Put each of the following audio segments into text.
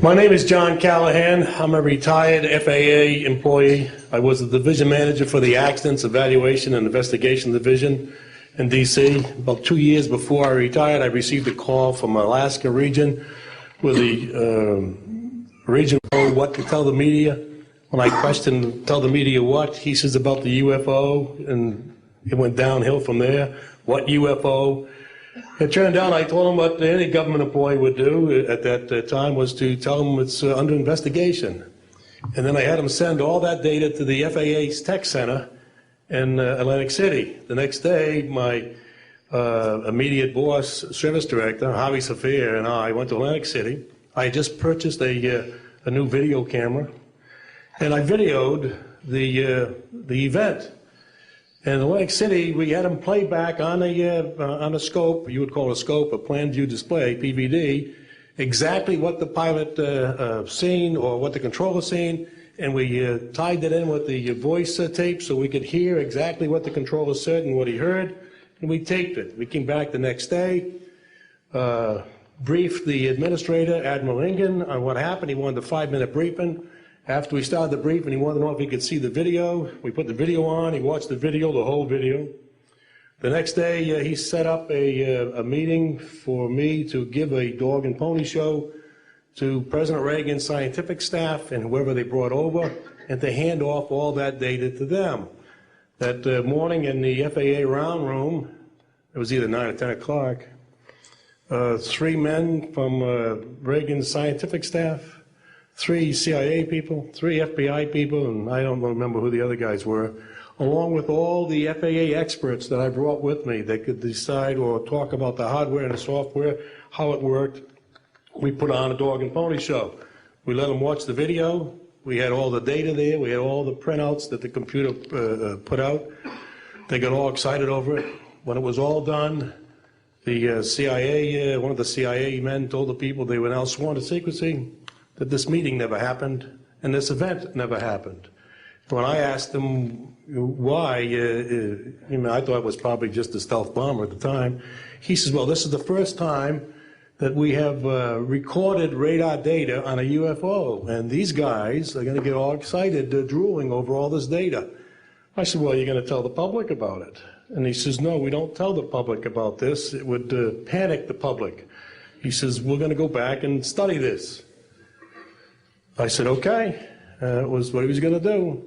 My name is John Callahan. I'm a retired FAA employee. I was the division manager for the Accidents Evaluation and Investigation Division in D.C. About 2 years before I retired, I received a call from Alaska region with the region told what to tell the media. When I questioned, tell the media what, he says about the UFO, and it went downhill from there. What UFO? It turned out I told him what any government employee would do at that time was to tell him it's under investigation. And then I had him send all that data to the FAA's tech center in Atlantic City. The next day, my immediate boss, service director, Javi Safir, and I went to Atlantic City. I had just purchased a new video camera, and I videoed the event. And in Atlantic City, we had them play back on a scope, you would call it a scope, a plan view display, PVD, exactly what the pilot seen or what the controller seen, and we tied that in with the voice tape so we could hear exactly what the controller said and what he heard, and we taped it. We came back the next day, briefed the administrator, Admiral Ingen, on what happened. He wanted a 5-minute briefing. After we started the briefing, he wanted to know if he could see the video. We put the video on. He watched the video, the whole video. The next day, he set up a meeting for me to give a dog and pony show to President Reagan's scientific staff and whoever they brought over, and to hand off all that data to them. That morning in the FAA round room, it was either 9 or 10 o'clock, 3 men from Reagan's scientific staff, 3 CIA people, 3 FBI people, and I don't remember who the other guys were, along with all the FAA experts that I brought with me that could decide or talk about the hardware and the software, how it worked. We put on a dog and pony show. We let them watch the video. We had all the data there. We had all the printouts that the computer put out. They got all excited over it. When it was all done, the CIA, one of the CIA men told the people they were now sworn to secrecy, that this meeting never happened and this event never happened. When I asked him why, I thought it was probably just a stealth bomber at the time. He says, well, this is the first time that we have recorded radar data on a UFO, and these guys are going to get all excited, drooling over all this data. I said, well, you're going to tell the public about it? And he says, no, we don't tell the public about this. It would panic the public. He says, we're going to go back and study this. I said, okay. It was what he was going to do.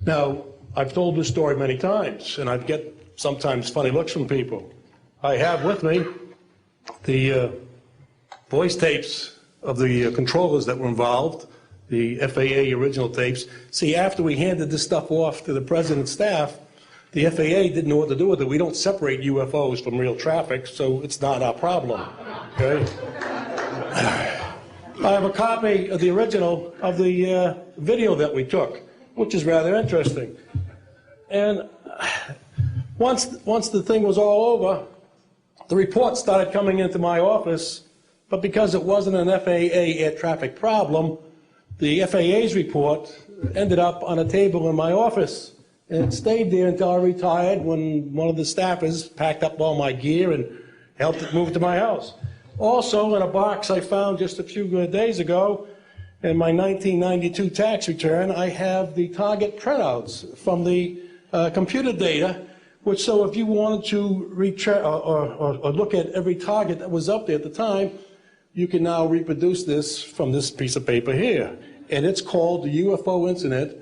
Now, I've told this story many times, and I get sometimes funny looks from people. I have with me the voice tapes of the controllers that were involved, the FAA original tapes. See, after we handed this stuff off to the president's staff, the FAA didn't know what to do with it. We don't separate UFOs from real traffic, so it's not our problem. Okay? I have a copy of the original of the video that we took, which is rather interesting. And once the thing was all over, the reports started coming into my office, but because it wasn't an FAA air traffic problem, the FAA's report ended up on a table in my office. And it stayed there until I retired, when one of the staffers packed up all my gear and helped it move to my house. Also, in a box I found just a few days ago, in my 1992 tax return, I have the target printouts from the computer data, which, so if you wanted to or look at every target that was up there at the time, you can now reproduce this from this piece of paper here. And it's called the UFO incident,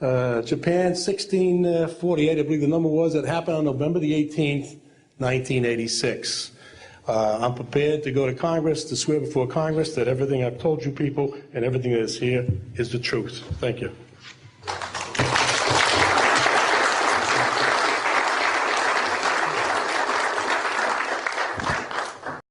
Japan 1648, I believe the number was, that happened on November the 18th, 1986. I'm prepared to go to Congress, to swear before Congress that everything I've told you people and everything that is here is the truth. Thank you.